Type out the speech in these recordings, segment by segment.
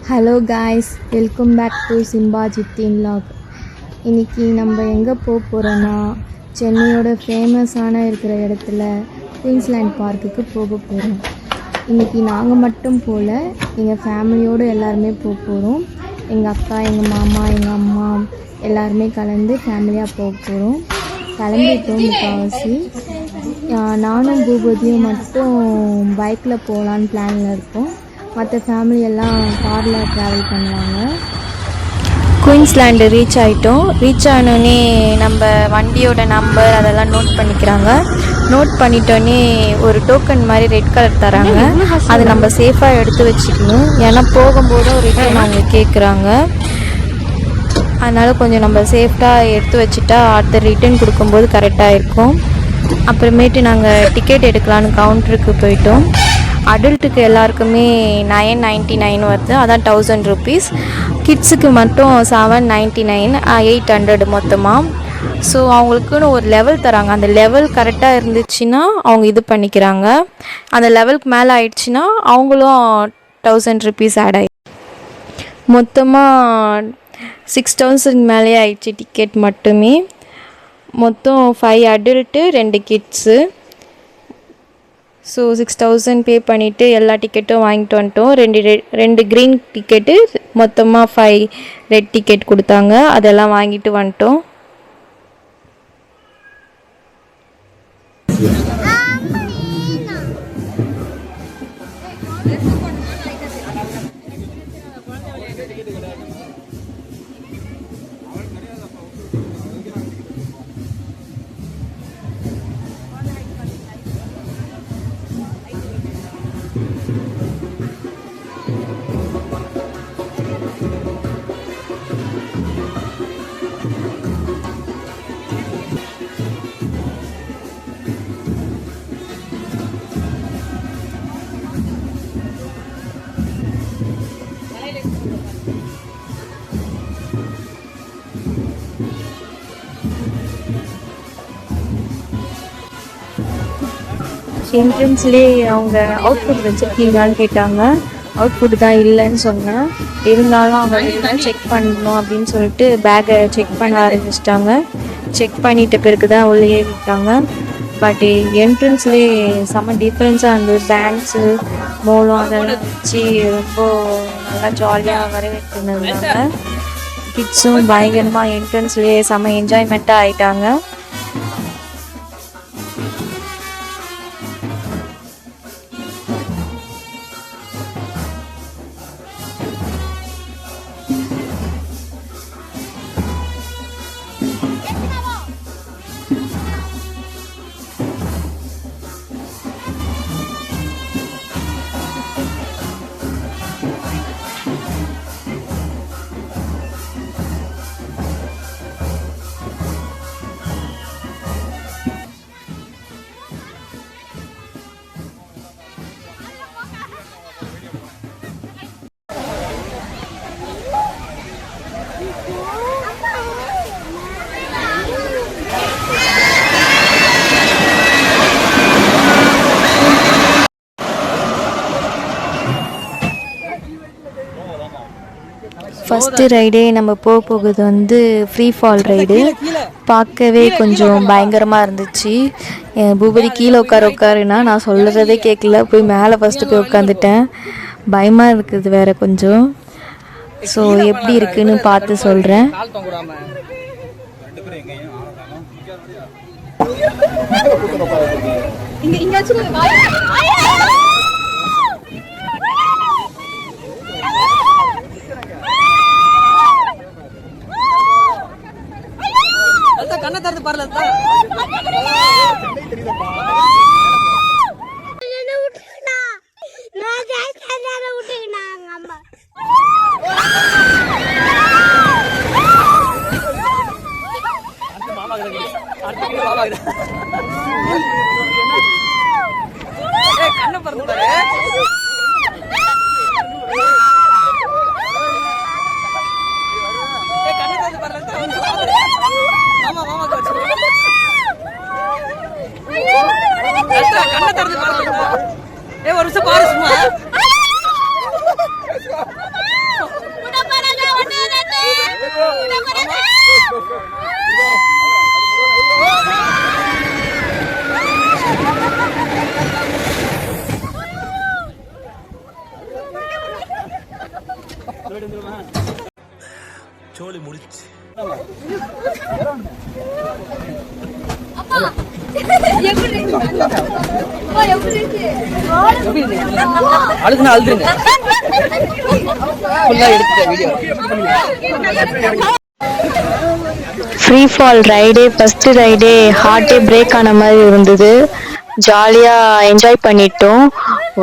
Hello guys, welcome back to Simba Jithin vlog. இன்றைக்கி நம்ம எங்கே போகிறோன்னா சென்னையோட ஃபேமஸான இருக்கிற இடத்துல குயின்ஸ்லேண்ட் பார்க்குக்கு போக போகிறோம். இன்றைக்கி நாங்கள் மட்டும் போகல, எங்கள் ஃபேமிலியோடு எல்லாருமே போகிறோம். எங்கள் அக்கா, எங்கள் மாமா, எங்கள் அம்மா எல்லாருமே கலந்து ஃபேமிலியாக போகிறோம். கிளம்பிட்டோம். முக்கால்வாசி நானும் பூபதியும் மட்டும் பைக்கில் போகலான்னு பிளானில் இருக்கோம். மற்ற ஃபேமிலி எல்லாம் காரில் ட்ராவல் பண்ணுவாங்க. குயின்ஸ்லேண்டு ரீச் ஆகிட்டோம். ரீச் ஆனோடனே நம்ம வண்டியோட நம்பர் அதெல்லாம் நோட் பண்ணிக்கிறாங்க. நோட் பண்ணிட்டோன்னே ஒரு டோக்கன் மாதிரி ரெட் கலர் தராங்க. அதை நம்ம சேஃபாக எடுத்து வச்சுக்கணும். ஏன்னா போகும்போதும் ரிட்டர்ன் அவங்க கேட்குறாங்க. அதனால் கொஞ்சம் நம்ம சேஃப்டாக எடுத்து வச்சுட்டா அடுத்த ரிட்டர்ன் கொடுக்கும்போது கரெக்டாக இருக்கும். அப்புறமேட்டு நாங்கள் டிக்கெட் எடுக்கலான்னு கவுண்டருக்கு போயிட்டோம். அடல்ட்டுக்கு எல்லாருக்குமே 999 வருது, அதான் 1000 ருபீஸ். கிட்ஸுக்கு மட்டும் 799, 800 மொத்தமாக. ஸோ அவங்களுக்குன்னு ஒரு லெவல் தராங்க. அந்த லெவல் கரெக்டாக இருந்துச்சுன்னா அவங்க இது பண்ணிக்கிறாங்க. அந்த லெவலுக்கு மேலே ஆயிடுச்சுன்னா அவங்களும் 1000 ருபீஸ் ஆட் ஆகி மொத்தமாக 6000 மேலே ஆயிடுச்சு டிக்கெட் மட்டுமே. மொத்தம் 5 அடல்ட்டு 2 கிட்ஸு. ஸோ 6000 பே பண்ணிவிட்டு எல்லா டிக்கெட்டும் வாங்கிட்டு வந்துட்டோம். ரெண்டு க்ரீன் டிக்கெட்டு, மொத்தமாக 5 ரெட் டிக்கெட் கொடுத்தாங்க. அதெல்லாம் வாங்கிட்டு வந்துட்டோம். என்ட்ரன்ஸ்லேயே அவங்க அவுட்புட் வச்சுருக்கீங்களான்னு கேட்டாங்க. அவுட்புட் தான் இல்லைன்னு சொன்னேன். இருந்தாலும் அவங்க செக் பண்ணணும் அப்படின்னு சொல்லிட்டு பேக்கை செக் பண்ண ஆரம்பிச்சிட்டாங்க. செக் பண்ணிட்ட பிறகு தான் உள்ளே விட்டாங்க. பட் என்ட்ரன்ஸ்லேயே செம்ம டிஃப்ரென்ஸாக இருந்தது. டான்ஸு, மோளம் அதெல்லாம் வச்சு ரொம்ப நல்லா ஜாலியாக வரவேற்றுருந்தாங்க. கிட்ஸும் பயங்கரமாக என்ட்ரன்ஸ்லேயே செம்ம என்ஜாய்மெண்ட்டாக ஆகிட்டாங்க. ஃபஸ்ட்டு ரைடே நம்ம போகுது வந்து ஃப்ரீ ஃபால் ரைடு. பார்க்கவே கொஞ்சம் பயங்கரமாக இருந்துச்சு. பூபதி கீழே உட்காருன்னா நான் சொல்கிறதே கேட்கல. போய் மேலே ஃபஸ்ட்டு போய் உட்காந்துட்டேன். பயமாக இருக்குது வேறு கொஞ்சம். ஸோ எப்படி இருக்குன்னு பார்த்து சொல்கிறேன். கண்ணை தரது பாருல கண்ணை பறந்து ஒரு நிமிஷம் பாரு சும்மா. சோழி முடிச்சு அழுதுனா அழுதுங்க ஃபுல்லா எடுத்துட்டேன் வீடியோ. ஃப்ரீ ஃபால் ரைடே ஃபஸ்ட்டு ரைடே ஹார்ட்டே பிரேக் ஆன மாதிரி இருந்தது. ஜாலியாக என்ஜாய் பண்ணிட்டோம்.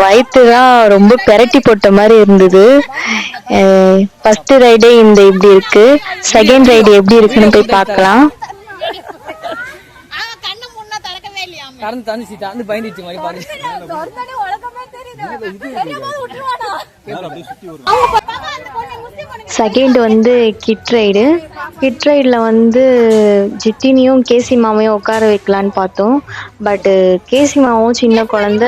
வயிற்று தான் ரொம்ப பெரட்டி போட்ட மாதிரி இருந்தது. ஃபஸ்ட்டு ரைடே இந்த இப்படி இருக்கு. செகண்ட் ரைடு எப்படி இருக்குன்னு போய் பார்க்கலாம். கறந்து தந்துச்சு தந்து பயந்துச்சு மாதிரி பாருங்க. செகண்ட் வந்து கிட் ரைடு. கிட் ரைடில் வந்து ஜிட்டினியும் கேசி மாமையும் உட்கார வைக்கலான்னு பார்த்தோம். பட்டு கேசி மாவும் சின்ன குழந்த,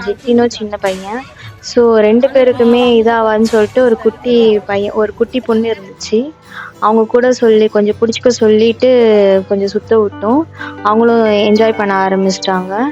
ஜிட்டினும் சின்ன பையன். ஸோ 2 பேருக்குமே இதாவான்னு சொல்லிட்டு ஒரு குட்டி பையன் ஒரு குட்டி பொண்ணு இருந்துச்சு. அவங்க கூட சொல்லி கொஞ்சம் பிடிச்சிக்க சொல்லிட்டு கொஞ்சம் சுத்த விட்டோம். அவங்களும் என்ஜாய் பண்ண ஆரம்பிச்சிட்டாங்க.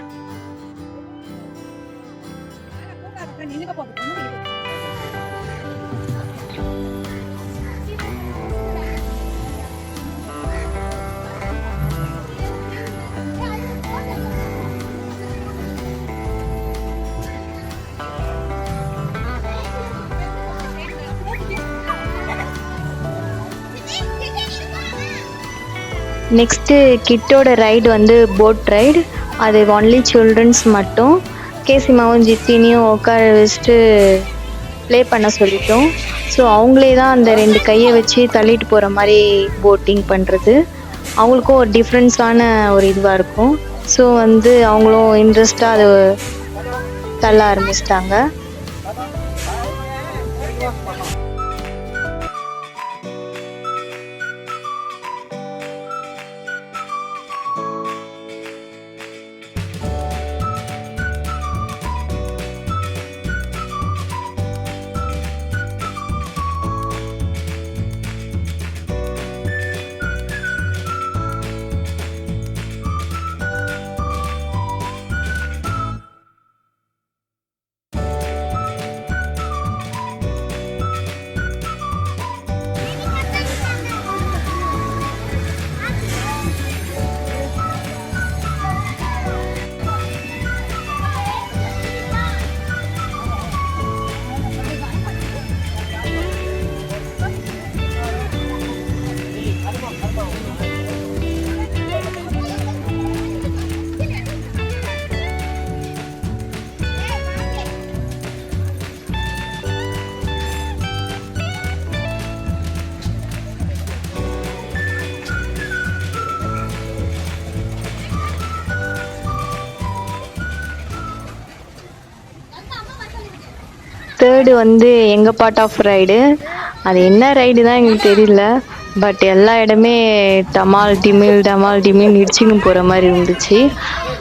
நெக்ஸ்ட்டு கிட்டோட ரைடு வந்து போட் ரைடு. அது ஒன்லி சில்ட்ரன்ஸ் மட்டும். கேசிமாவும் ஜித்தினியும் உட்கார வச்சுட்டு ப்ளே பண்ண சொல்லிட்டோம். ஸோ அவங்களே தான் அந்த 2 கையை வச்சு தள்ளிட்டு போகிற மாதிரி போட்டிங் பண்ணுறது. அவங்களுக்கும் ஒரு டிஃப்ரென்ஸான ஒரு இதுவாக இருக்கும். ஸோ வந்து அவங்களும் இன்ட்ரெஸ்டாக அது தள்ள ஆரம்பிச்சிட்டாங்க. தேர்டு வந்து எங்கள் பார்ட் ஆஃப் ரைடு. அது என்ன ரைடு தான் எங்களுக்கு தெரியல. பட் எல்லா இடமே டமால் டிமில் இடிச்சின்னு போகிற மாதிரி இருந்துச்சு.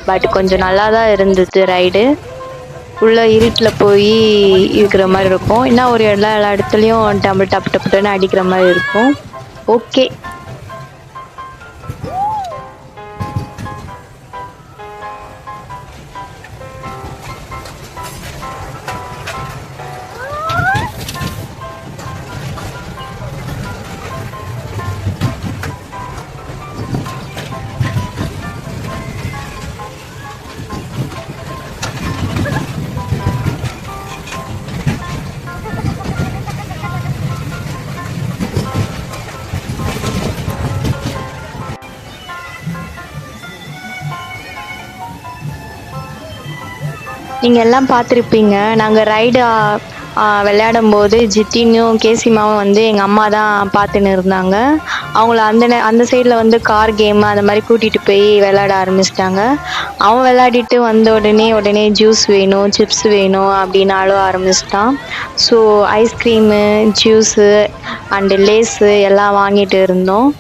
பட் கொஞ்சம் நல்லா தான் இருந்தது ரைடு. உள்ளே இருட்டில் போய் இருக்கிற மாதிரி இருக்கும். இன்னும் ஒரு எல்லா இடத்துலையும் டப்புன்னு அடிக்கிற மாதிரி இருக்கும். ஓகே. நீங்கள் எல்லாம் பார்த்துருப்பீங்க. நாங்கள் ரைடு விளையாடும் போது ஜிட்டினும் கேசிமாவும் வந்து எங்கள் அம்மா தான் பார்த்துன்னு இருந்தாங்க. அவங்கள அந்த சைடில் வந்து கார் கேமு அந்த மாதிரி கூட்டிகிட்டு போய் விளையாட ஆரம்பிச்சிட்டாங்க. அவன் விளையாடிட்டு வந்த உடனே ஜூஸ் வேணும், சிப்ஸ் வேணும் அப்படின்னு அழுவ ஆரம்பிச்சிட்டான். So ice cream, juice and Lay's எல்லாம் வாங்கிட்டு இருந்தோம்.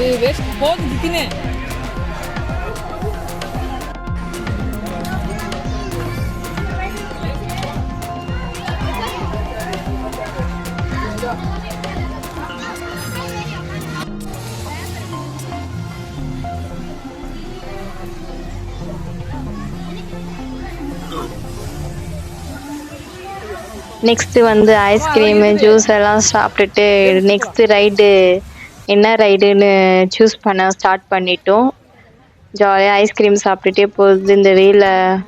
அது வேஸ்ட் போகுது ஜித்தினே. நெக்ஸ்ட்டு வந்து ஐஸ்கிரீமு ஜூஸ் எல்லாம் சாப்பிட்டுட்டு நெக்ஸ்ட்டு ரைடு என்ன ரைடுன்னு சூஸ் பண்ண ஸ்டார்ட் பண்ணிட்டோம். ஜாலியாக ஐஸ்கிரீம் சாப்பிட்டுட்டே போகுது. இந்த வெயிலில்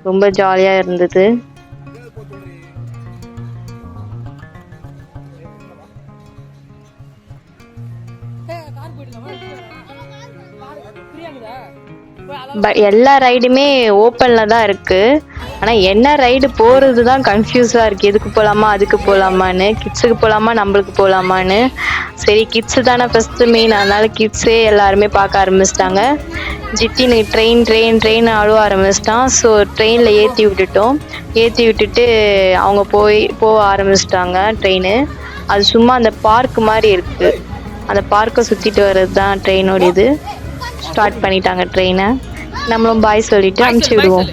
ரொம்ப ஜாலியாக இருந்தது. எல்லா ரைடுமே ஓப்பனில் தான் இருக்குது. ஆனால் என்ன ரைடு போகிறது தான் கன்ஃபியூஸாக இருக்குது. எதுக்கு போகலாமா அதுக்கு போகலாமான்னு, கிட்ஸுக்கு போகலாமா நம்மளுக்கு போகலாமான்னு. சரி கிட்ஸு தானே ஃபஸ்ட்டு மெயின், அதனால் கிட்ஸே எல்லாருமே பார்க்க ஆரம்பிச்சிட்டாங்க. ஜித்தின்னு ட்ரெயின் அழுவ ஆரம்பிச்சிட்டான். ஸோ ட்ரெயினில் ஏற்றி விட்டுட்டு அவங்க போக ஆரம்பிச்சிட்டாங்க ட்ரெயின். அது சும்மா அந்த பார்க் மாதிரி இருக்குது. அந்த பார்க்கை சுற்றிட்டு வர்றது தான் ட்ரெயினோட இது. ஸ்டார்ட் பண்ணிட்டாங்க ட்ரெயினை. நம்மளும் பாய் சொல்லிட்டு அனுப்பிச்சி விடுவோம்.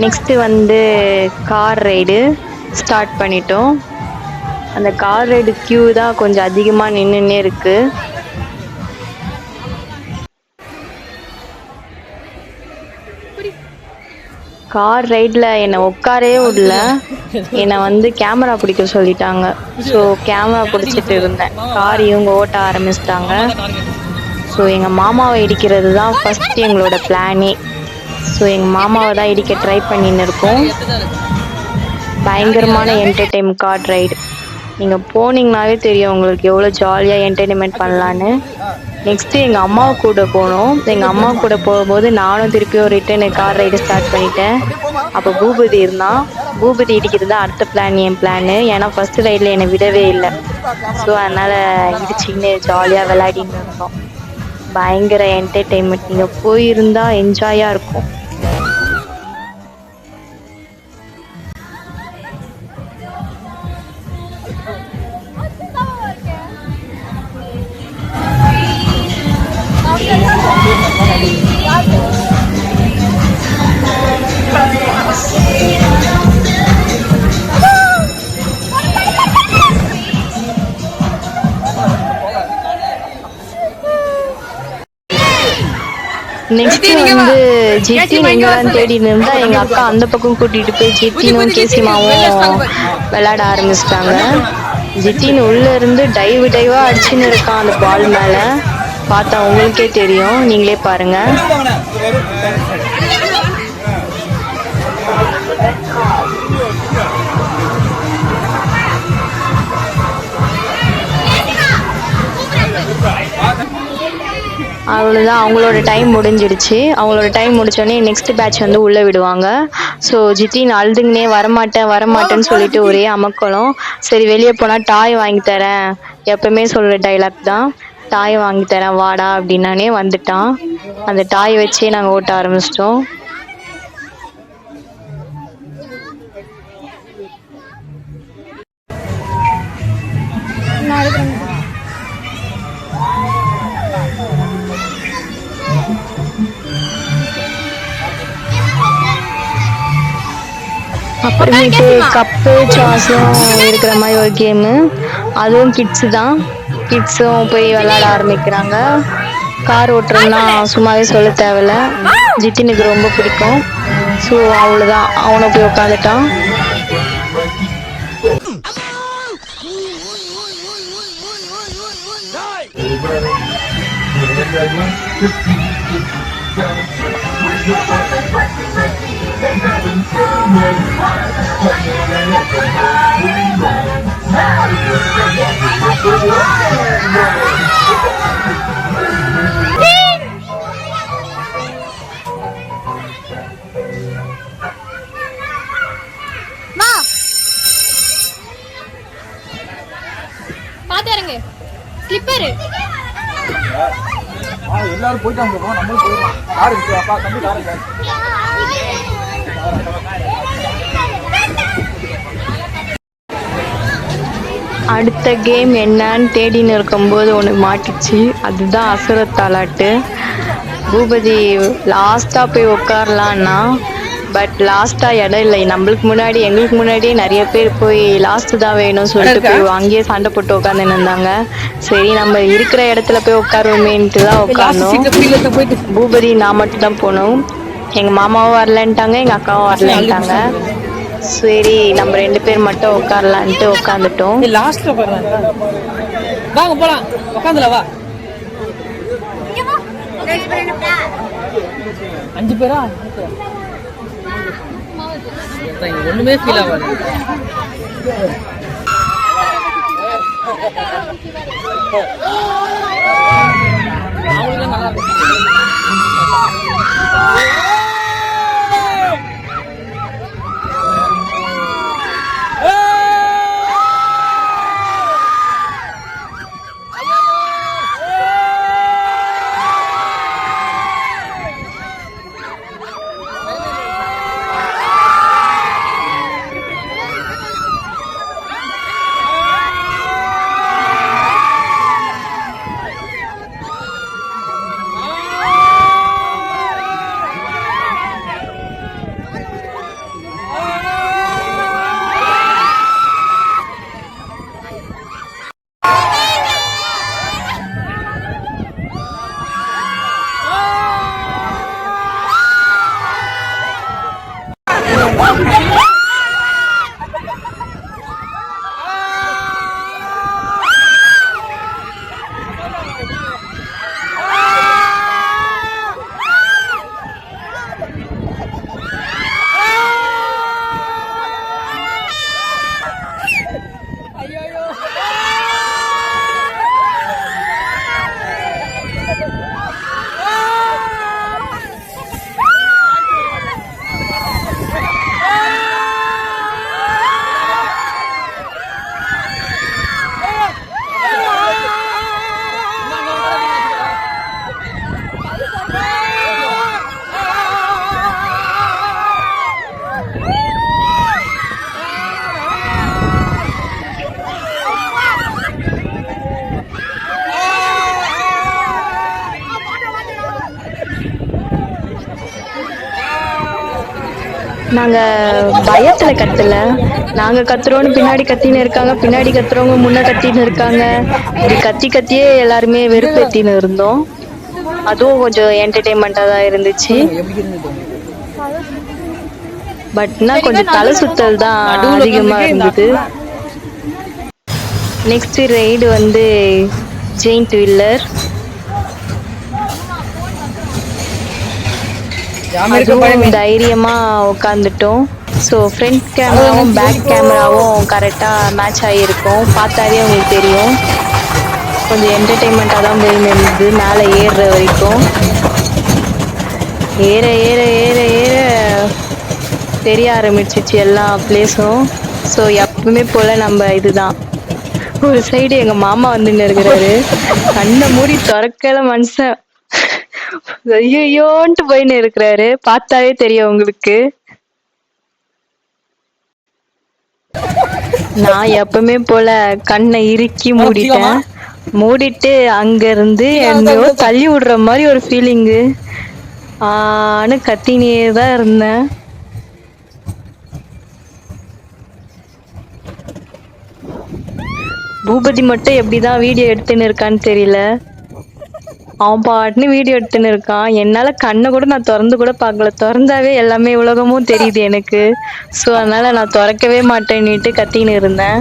நெக்ஸ்ட்டு வந்து கார் ரைடு ஸ்டார்ட் பண்ணிட்டோம். அந்த கார் ரைடு க்யூ தான் கொஞ்சம் அதிகமாக நின்றுன்னே இருக்குது. கார் ரைடில் என்னை உட்காரே விடல. என்னை வந்து கேமரா பிடிக்க சொல்லிட்டாங்க. ஸோ கேமரா பிடிச்சிட்டு இருந்தேன். கார் இவங்க ஓட்ட ஆரம்பிச்சிட்டாங்க. ஸோ எங்கள் மாமாவை இடிக்கிறது தான் ஃபஸ்ட்டு எங்களோட பிளானே. ஸோ எங்கள் மாமாவை தான் இடிக்க ட்ரை பண்ணின்னு இருக்கோம். பயங்கரமான என்டர்டெயின் கார் ரைடு. நீங்கள் போனீங்கனாவே தெரியும் உங்களுக்கு எவ்வளோ ஜாலியாக என்டர்டெயின்மெண்ட் பண்ணலான்னு. நெக்ஸ்ட்டு எங்கள் அம்மாவை கூட போனோம். எங்கள் அம்மா கூட போகும்போது நானும் திருப்பியும் ரிட்டன் கார் ரைடு ஸ்டார்ட் பண்ணிட்டேன். அப்போ பூபதி இருந்தான். பூபதி இடிக்கிறது தான் அடுத்த பிளான், என் பிளானு. ஏன்னா ஃபஸ்ட்டு ரைடில் என்னை விடவே இல்லை. ஸோ அதனால் இடிச்சின்னு ஜாலியாக விளையாடின்னு இருந்தோம். பயங்கர என்டர்டெயின்மெண்ட். நீங்கள் போயிருந்தா என்ஜாயாக இருக்கும். நெக்ஸ்ட் வந்து ஜித்தின் எங்கெல்லாம் தேடின்னு இருந்தா எங்க அக்கா அந்த பக்கம் கூட்டிட்டு போய் ஜித்தினும் கேசிமாவும் விளையாட ஆரம்பிச்சிட்டாங்க. ஜித்தின் உள்ள இருந்து டைவா அடிச்சுன்னு இருக்கான் அந்த பால் மேல. பார்த்தா உங்களுக்கே தெரியும், நீங்களே பாருங்க. அவ்வளோதான், அவங்களோட டைம் முடிஞ்சிடுச்சு. அவங்களோட டைம் முடிச்சோடனே நெக்ஸ்ட் பேட்ச் வந்து உள்ளே விடுவாங்க. ஸோ ஜித்தின் அழுதுங்கனே வரமாட்டேன்னு சொல்லிட்டு ஒரே அமக்கலம். சரி வெளியே போனால் டாய் வாங்கி தரேன், எப்பவுமே சொல்கிற டைலாக் தான், டாய் வாங்கி தரேன் வாடா அப்படின்னானே வந்துட்டான். அந்த டாய் வச்சே நாங்கள் ஓட்ட ஆரம்பிச்சிட்டோம். அப்புறமேட்டு கப்பு சாஸும் இருக்கிற மாதிரி ஒரு கேமு, அதுவும் கிட்ஸு தான். கிட்ஸும் போய் விளையாட ஆரம்பிக்கிறாங்க. கார் ஓட்டுறதுனா சும்மாவே சொல்ல தேவையில்ல, ஜித்தினுக்கு ரொம்ப பிடிக்கும். ஸோ அவ்வளோதான், அவனை போய் உட்காந்துட்டான். பாத்துறங்க ஸ்லிப்பர் எல்லாரும் போயிட்டாங்க நம்மளும் போயிடலாம். கார் இருக்கு அப்பா தம்பி கார் இருக்கு. அடுத்த கேம் என்னன்னு தேடின்னு இருக்கும்போது ஒன்று மாட்டிச்சு. அதுதான் அசுரத்தாலாட்டு. பூபதி லாஸ்ட்டாக போய் உட்காரலான்னா பட் லாஸ்ட்டாக இடம் இல்லை. நம்மளுக்கு முன்னாடி எங்களுக்கு முன்னாடியே நிறைய பேர் போய் லாஸ்ட்டு தான் வேணும்னு சொல்லிட்டு போய் அங்கேயே சண்டை போட்டு உட்காந்துன்னு இருந்தாங்க. சரி நம்ம இருக்கிற இடத்துல போய் உட்காருவோமேன்ட்டு தான் உட்காந்தோம். பூபதி நான் மட்டும் தான் போனோம். எங்கள் மாமாவும் வரலன்ட்டாங்க, எங்கள் அக்காவும் வரலன்ட்டாங்க. சரி நம்ம 2 பேர் மட்டும் உட்காரலான்ட்டு உட்காந்துட்டோம். லாஸ்ட்ல உட்காரலாம். வாங்க போலாம். உட்காந்துல வா. 5 பேரா? ஒண்ணுமே ஃபீல் ஆகாது. அவங்களுக்கு நல்லா இருக்கும். நாங்கள் பயத்தில் கத்தலை, நாங்கள் கத்துறோன்னு பின்னாடி கத்தின்னு இருக்காங்க, பின்னாடி கத்துறவங்க முன்னே கத்தின்னு இருக்காங்க. இப்படி கத்தி கத்தியே எல்லாருமே வெறுப்பேற்றின்னு இருந்தோம். அதுவும் கொஞ்சம் என்டர்டெயின்மெண்ட்டாக தான் இருந்துச்சு. பட்னா கொஞ்சம் தலை சுத்தல் தான் அதிகமாக இருந்தது. நெக்ஸ்ட் ரைடு வந்து ஜெயிண்ட் வில்லர். தைரியமா உட்காந்துட்டோம். ஸோ ஃப்ரண்ட் கேமராவும் பேக் கேமராவும் கரெக்டாக மேட்ச் ஆகியிருக்கும். பார்த்தாலே உங்களுக்கு தெரியும். கொஞ்சம் என்டர்டெயின்மெண்ட்டாக தான் போய் இருந்தது. மேலே ஏறுற வரைக்கும் ஏற ஏற ஏற ஏற தெரிய ஆரம்பிச்சிச்சு எல்லா பிளேஸும். ஸோ எப்பவுமே போல் நம்ம இதுதான். ஒரு சைடு எங்கள் மாமா வந்துன்னு இருக்கிறாரு. கண்ணை மூடி திறக்கல மனுஷன். ஐயோன்ட்டு போயின்னு இருக்கிறாரு. பார்த்தாவே தெரியும் உங்களுக்கு. நான் எப்பவுமே போல கண்ணை இறுக்கி மூடிட்டேன். மூடிட்டு அங்க இருந்து என்னையோ தள்ளி விடுற மாதிரி ஒரு ஃபீலிங்கு. ஆன்னு கத்தினே தான் இருந்தேன். பூபதி மட்டும் எப்படிதான் வீடியோ எடுத்துன்னு இருக்கான்னு தெரியல. அவன் பாட்டுன்னு வீடியோ எடுத்துன்னு இருக்கான். என்னால கண்ணை கூட நான் திறந்து கூட பார்க்கல. திறந்தாவே எல்லாமே உலகமும் தெரியுது எனக்கு. ஸோ அதனால நான் திறக்கவே மாட்டேன்னுட்டு கத்தின்னு இருந்தேன்.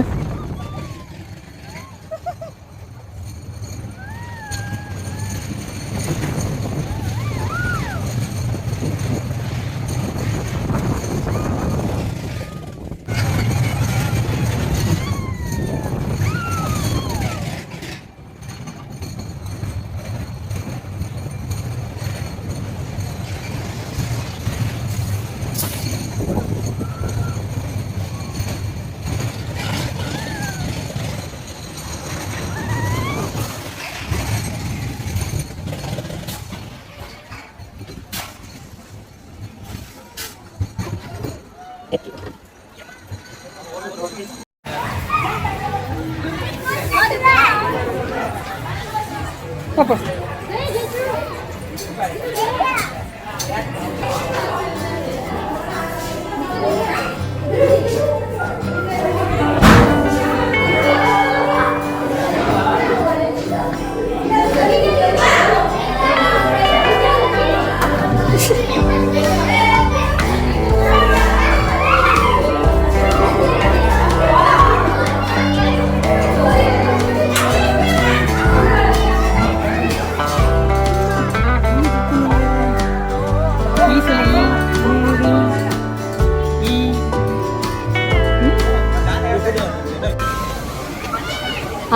பாப்பா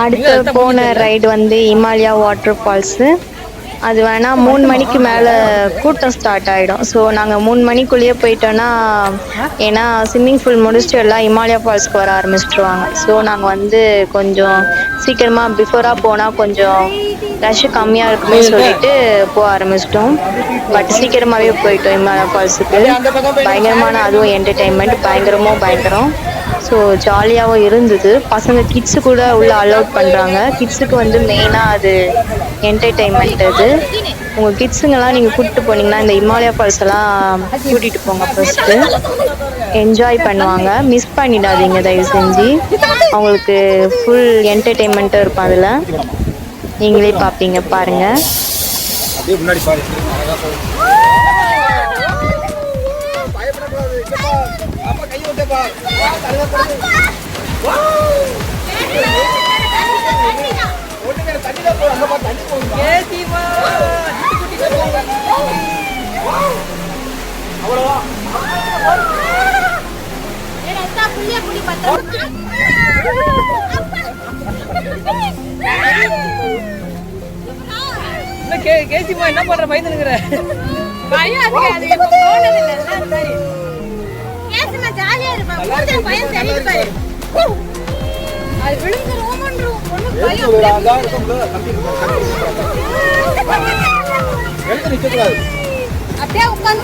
அடுத்து போன ரைடு வந்து இமாலயா வாட்டர் ஃபால்ஸு. அது வேணால் 3 மணிக்கு மேலே கூட்டம் ஸ்டார்ட் ஆகிடும். ஸோ நாங்கள் 3 மணிக்குள்ளேயே போயிட்டோன்னா, ஏன்னா ஸ்விம்மிங் பூல் முடிச்சுட்டு எல்லாம் இமாலயா ஃபால்ஸ்க்கு வர ஆரம்பிச்சிட்ருவாங்க. ஸோ நாங்கள் வந்து கொஞ்சம் சீக்கிரமாக பிஃபோராக போனால் கொஞ்சம் ரஷ்ஷு கம்மியாக இருக்குமே சொல்லிட்டு போக ஆரம்பிச்சிட்டோம். பட் சீக்கிரமாகவே போயிட்டோம் இமாலயா ஃபால்ஸுக்கு. பயங்கரமான அதுவும் என்டர்டெயின்மெண்ட் பயங்கரம். ஸோ ஜாலியாகவும் இருந்தது. பசங்க கிட்ஸு கூட உள்ள அலோட் பண்ணுறாங்க. கிட்ஸுக்கு வந்து மெயினாக அது என்டர்டெயின்மெண்ட். அது உங்கள் கிட்ஸுங்கெல்லாம் நீங்கள் கூப்பிட்டு போனீங்கன்னா இந்த இமாலயா ஃபால்ஸ் எல்லாம் கூட்டிகிட்டு போங்க. ஃபஸ்ட்டு என்ஜாய் பண்ணுவாங்க. மிஸ் பண்ணிடாதீங்க தயவு செஞ்சு. அவங்களுக்கு ஃபுல் என்டர்டெயின்மெண்ட்டாக இருக்கும். அதில் நீங்களே பார்ப்பீங்க, பாருங்கள். கேசிமா என்ன பண்ற பயந்துங்கிற ஜாலியா இருப்பேன். பயம் தெரியுது. அது விழுந்துரும். அப்படியே உட்காந்து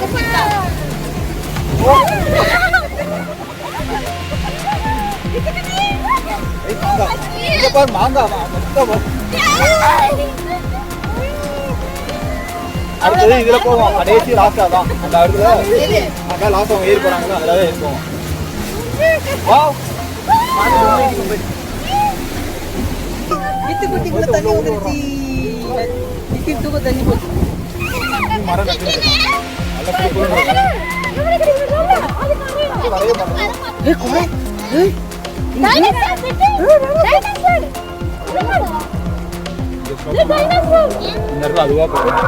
அடுத்தது இதுல போவோம். கடைசி லாஸ்டா தான் அந்த இடத்துல அங்க லாஸ்ட் அவங்க ஏறி போறாங்களா அதுல தான் இருக்கும். வாவ் இத்து குட்டிக்குள்ள தண்ணி வந்துருச்சு. இத்தி தூக்க தண்ணி போச்சு. மரம் நட்டு நல்ல குளு ஏய் கோரே ஏய் இந்த இடத்துல அதுவா போகும்.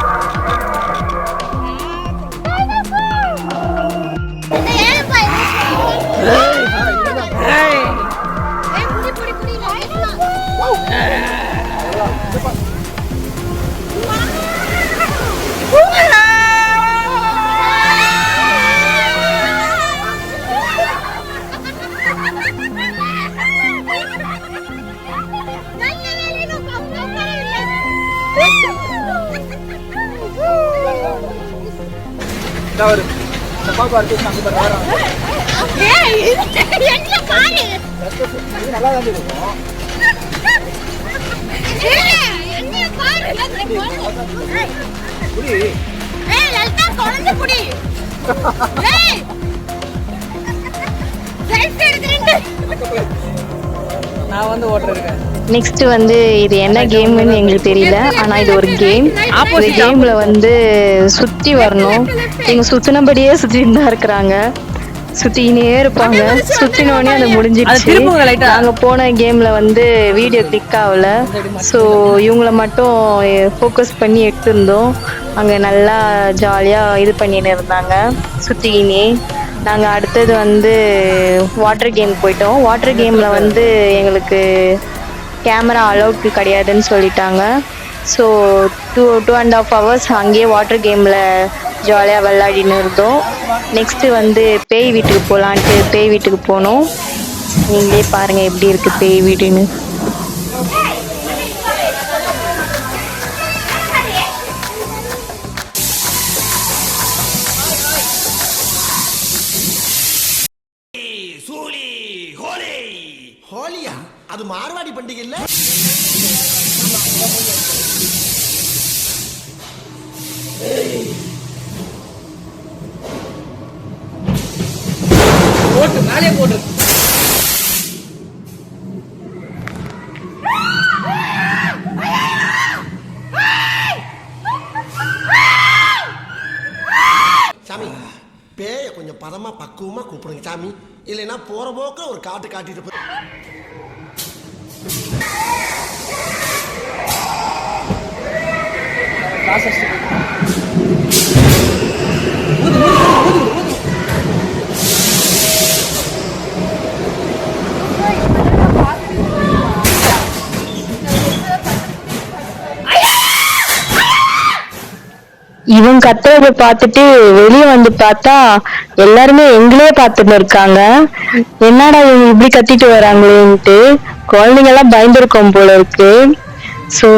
ஒரு பாப்பா இருக்கு அங்க பாரு. ஏய் என்ன பாரு. இது நல்லா தான் இருக்கும். ஏய் என்ன பாரு. புடி. ஏய் லல்தா கொழுந்து புடி. ஏய் செல்ஃபி எடுக்கறேன். நான் வந்து ஓட்றேன். நெக்ஸ்ட் வந்து இது என்ன கேம்னு எங்களுக்கு தெரியல. ஆனால் இது ஒரு கேம். இந்த கேமில் வந்து சுற்றி வரணும். இவங்க சுற்றினபடியே சுற்றிட்டு தான் இருக்கிறாங்க. சுற்றினே இருப்பாங்க. சுற்றினோடனே அது முடிஞ்சிடுச்சு. நாங்கள் போன கேமில் வந்து வீடியோ கிளிக் ஆகலை. ஸோ இவங்கள மட்டும் ஃபோக்கஸ் பண்ணி எடுத்திருந்தோம். அங்கே நல்லா ஜாலியாக இது பண்ணின்னு இருந்தாங்க சுற்றிக்கினே. நாங்கள் அடுத்தது வந்து வாட்டர் கேம் போயிட்டோம். வாட்டர் கேமில் வந்து எங்களுக்கு கேமரா அலௌட் கிடையாதுன்னு சொல்லிட்டாங்க. ஸோ 2.5 hours அங்கேயே வாட்டர் கேமில் ஜாலியாக விளையாடின்னு இருந்தோம். நெக்ஸ்ட்டு வந்து பேய் வீட்டுக்கு போகலான்ட்டு பேய் வீட்டுக்கு போனோம். நீங்களே பாருங்கள் எப்படி இருக்குது பேய் வீடுன்னு. ஹோலியா அது மார்வாடி பண்டிகை இல்ல. பதமா பக்குவமா கூப்பிடுங்க சாமி. இல்லைன்னா போற போக்க ஒரு காட்டு காட்டிட்டு போய் இவன் கத்துறத பார்த்துட்டு வெளியே வந்து பார்த்தா எல்லாருமே எங்களே பார்த்துட்டு இருக்காங்க. என்னடா இவங்க இப்படி கத்திட்டு வராங்களேன்ட்டு குழந்தைங்க எல்லாம் பயந்துருக்கோம் போல இருக்கு. ஸோ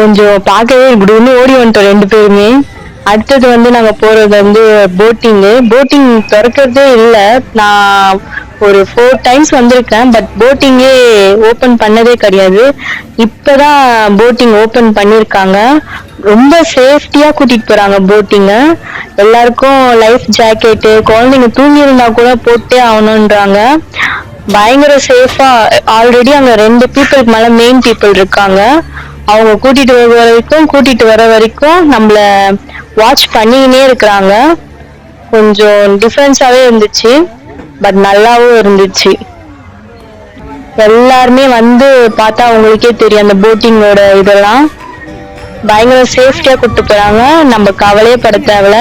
கொஞ்சம் பார்க்கவே இப்படின்னு ஓடி வந்துட்டோம் 2 பேருமே. அடுத்தது வந்து நாங்க போறது வந்து போட்டிங் திறக்கிறதே இல்லை. நான் ஒரு 4 டைம்ஸ் வந்திருக்கேன், பட் போட்டிங்கே ஓபன் பண்ணதே கிடையாது. இப்பதான் போட்டிங் ஓபன் பண்ணிருக்காங்க. ரொம்ப சேஃப்டியா கூட்டிட்டு போறாங்க போட்டிங்க. எல்லாருக்கும் லைஃப் ஜாக்கெட்டு, குழந்தைங்க தூங்கி இருந்தா கூட போட்டே ஆகணும்ன்றாங்க. பயங்கர சேஃபா. ஆல்ரெடி அங்க 2 பீப்புளுக்கு மேல மெயின் பீப்புள் இருக்காங்க. அவங்க கூட்டிட்டு வர வரைக்கும் நம்மள வாட்ச் பண்ணிக்கினே இருக்கிறாங்க. கொஞ்சம் டிஃபரன்ஸாவே இருந்துச்சு, பட் நல்லாவும் இருந்துச்சு. எல்லாருமே வந்து பார்த்தா அவங்களுக்கே தெரியும் அந்த போட்டிங்கோட இதெல்லாம். பயங்கர சேஃப்டியா கூட்டு போறாங்க. நம்ம கவலையே பட தேவையில்ல.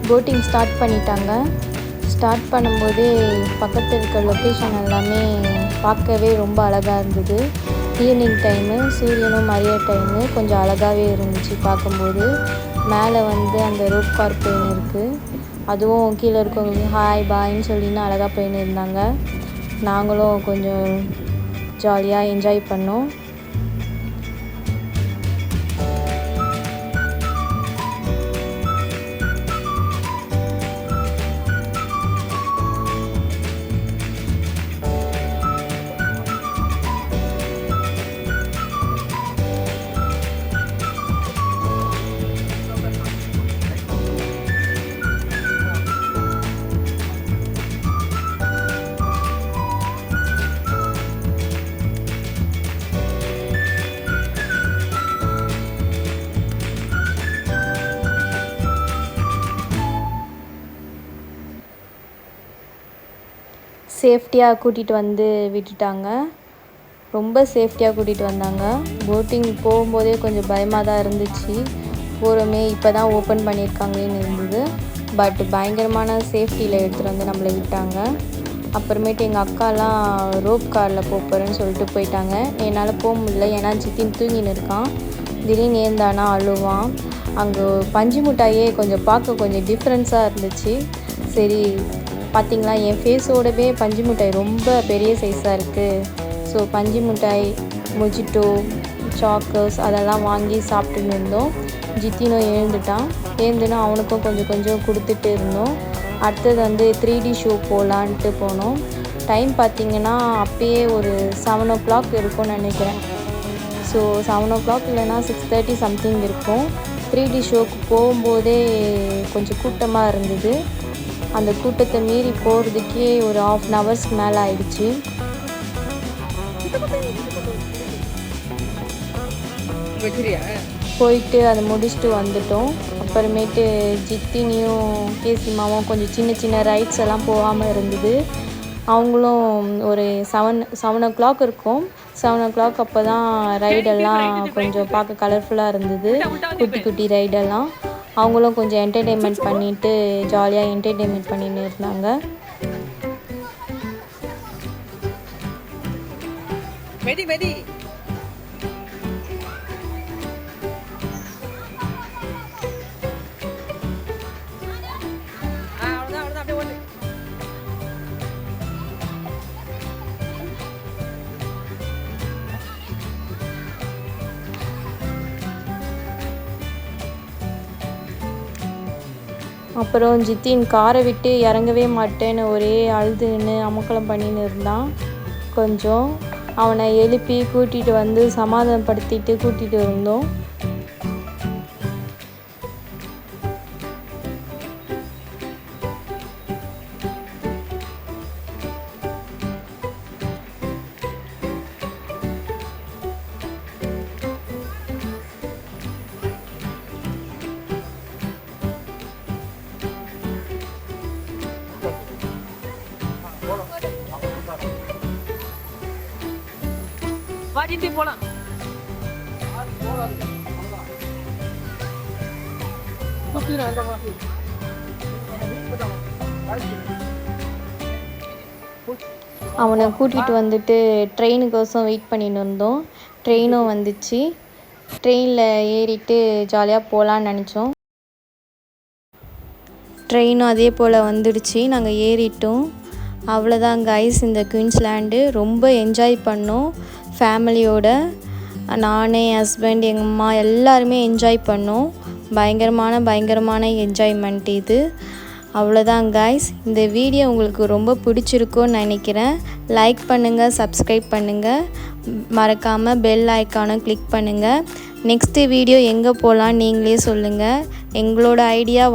போட்டிங் ஸ்டார்ட் பண்ணிட்டாங்க. ஸ்டார்ட் பண்ணும்போதே பக்கத்தில் இருக்க லொக்கேஷன் எல்லாமே பார்க்கவே ரொம்ப அழகாக இருந்தது. ஈவினிங் டைமு, சூரியனும் மதிய டைமு கொஞ்சம் அழகாகவே இருந்துச்சு பார்க்கும்போது. மேலே வந்து அந்த ரோப் கார் போயின்னு இருக்குது. அதுவும் கீழே இருக்கவங்களுக்கு ஹாய் பாய்ன்னு சொல்லின்னு அழகாக போயின்னு இருந்தாங்க. நாங்களும் கொஞ்சம் ஜாலியாக என்ஜாய் பண்ணோம். சேஃப்டியாக கூட்டிகிட்டு வந்து விட்டுட்டாங்க. ரொம்ப சேஃப்டியாக கூட்டிகிட்டு வந்தாங்க. போட்டிங் போகும்போதே கொஞ்சம் பயமாக தான் இருந்துச்சு. போகிறோமே இப்போ தான் ஓப்பன் பண்ணியிருக்காங்களேன்னு இருந்தது. பட் பயங்கரமான சேஃப்டியில் எடுத்துகிட்டு வந்து நம்மளை விட்டாங்க. அப்புறமேட்டு எங்கள் அக்காலாம் ரோப் காரில் போகிறேன்னு சொல்லிட்டு போயிட்டாங்க. என்னால் போக முடியல, ஏன்னா ஜித்தின் தூங்கின்னு இருக்கான். திடீர்னு ஏந்தானா அழுவான். அங்கே பஞ்சு மிட்டாயே கொஞ்சம் பார்க்க கொஞ்சம் டிஃப்ரென்ஸாக இருந்துச்சு. சரி பார்த்திங்களா, என் ஃபேஸோடவே பஞ்சு மிட்டாய் ரொம்ப பெரிய சைஸாக இருக்குது. ஸோ பஞ்சு மிட்டாய், மொஜிட்டோ, சாக்கோஸ் அதெல்லாம் வாங்கி சாப்பிட்டுன்னு இருந்தோம். ஜித்தினும் எழுந்துனா அவனுக்கும் கொஞ்சம் கொஞ்சம் கொடுத்துட்டு இருந்தோம். அடுத்தது வந்து 3D ஷோ போகலான்ட்டு போனோம். டைம் பார்த்திங்கன்னா அப்பயே ஒரு 7 o'clock இருக்கும்னு நினைக்கிறேன். ஸோ 7 o'clock இல்லைன்னா 6:30 சம்திங் இருக்கும். 3D ஷோக்கு போகும்போதே கொஞ்சம் கூட்டமாக இருந்தது. அந்த கூட்டத்தை மீறி போகிறதுக்கே ஒரு 1/2 hours மேலே ஆயிடுச்சு. போயிட்டு அதை முடிச்சுட்டு வந்துட்டோம். அப்புறமேட்டு ஜித்தினியும் கேசிமாவும் கொஞ்சம் சின்ன சின்ன ரைட்ஸ் எல்லாம் போகாமல் இருந்தது. அவங்களும் ஒரு 7 o'clock இருக்கும். 7 o'clock அப்போ தான் ரைடெல்லாம் கொஞ்சம் பார்க்க கலர்ஃபுல்லாக இருந்தது. குட்டி குட்டி ரைடெல்லாம் அவங்களும் கொஞ்சம் என்டர்டெயின்மெண்ட் பண்ணிவிட்டு ஜாலியாக என்டர்டெயின்மெண்ட் பண்ணின்னு இருந்தாங்க. அப்புறம் ஜித்தின் காரை விட்டு இறங்கவே மாட்டேன்னு ஒரே அழுதுன்னு அமக்கலம் பண்ணின்னு இருந்தான். கொஞ்சம் அவனை எழுப்பி கூட்டிகிட்டு வந்து சமாதானப்படுத்திட்டு கூட்டிகிட்டு இருந்தோம். வா ஜித்தி போலாம். அவனை கூட்டிகிட்டு வந்துட்டு ட்ரெயினுக்கோசம் வெயிட் பண்ணிட்டு இருந்தோம். ட்ரெயினும் வந்துச்சு. ட்ரெயினில் ஏறிட்டு ஜாலியாக போகலான்னு நினச்சோம். ட்ரெயினும் அதே போல் வந்துடுச்சு. நாங்கள் ஏறிட்டோம். அவ்வளோதான் கைஸ், இந்த குயின்ஸ்லாண்டு ரொம்ப என்ஜாய் பண்ணோம் ஃபேமிலியோட. நான், என் ஹஸ்பண்ட், எங்கள் அம்மா எல்லாருமே என்ஜாய் பண்ணோம். பயங்கரமான என்ஜாய்மெண்ட் இது. அவ்வளோதான் கைஸ், இந்த வீடியோ உங்களுக்கு ரொம்ப பிடிச்சிருக்கும்னு நினைக்கிறேன். லைக் பண்ணுங்கள், சப்ஸ்கிரைப் பண்ணுங்கள், மறக்காமல் பெல் ஐக்கானை கிளிக் பண்ணுங்கள். நெக்ஸ்ட்டு வீடியோ எங்கே போகலான்னு நீங்களே சொல்லுங்கள். எங்களோட ஐடியா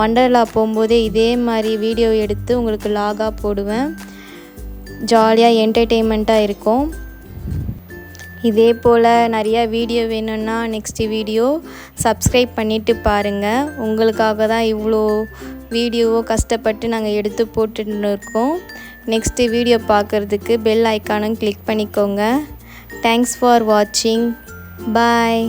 வண்டர்லா போகும்போதே இதே மாதிரி வீடியோ எடுத்து உங்களுக்கு லாகாக போடுவேன். ஜாலியாக என்டர்டெயின்மெண்ட்டாக இருக்கும். இதே போல் நிறையா வீடியோ வேணும்னா நெக்ஸ்ட்டு வீடியோ சப்ஸ்கிரைப் பண்ணிவிட்டு பாருங்கள். உங்களுக்காக தான் இவ்வளோ வீடியோவோ கஷ்டப்பட்டு நாங்கள் எடுத்து போட்டுன்னு இருக்கோம். நெக்ஸ்ட்டு வீடியோ பார்க்குறதுக்கு பெல் ஐக்கானும் கிளிக் பண்ணிக்கோங்க. தேங்க்ஸ் ஃபார் வாட்சிங். பாய்.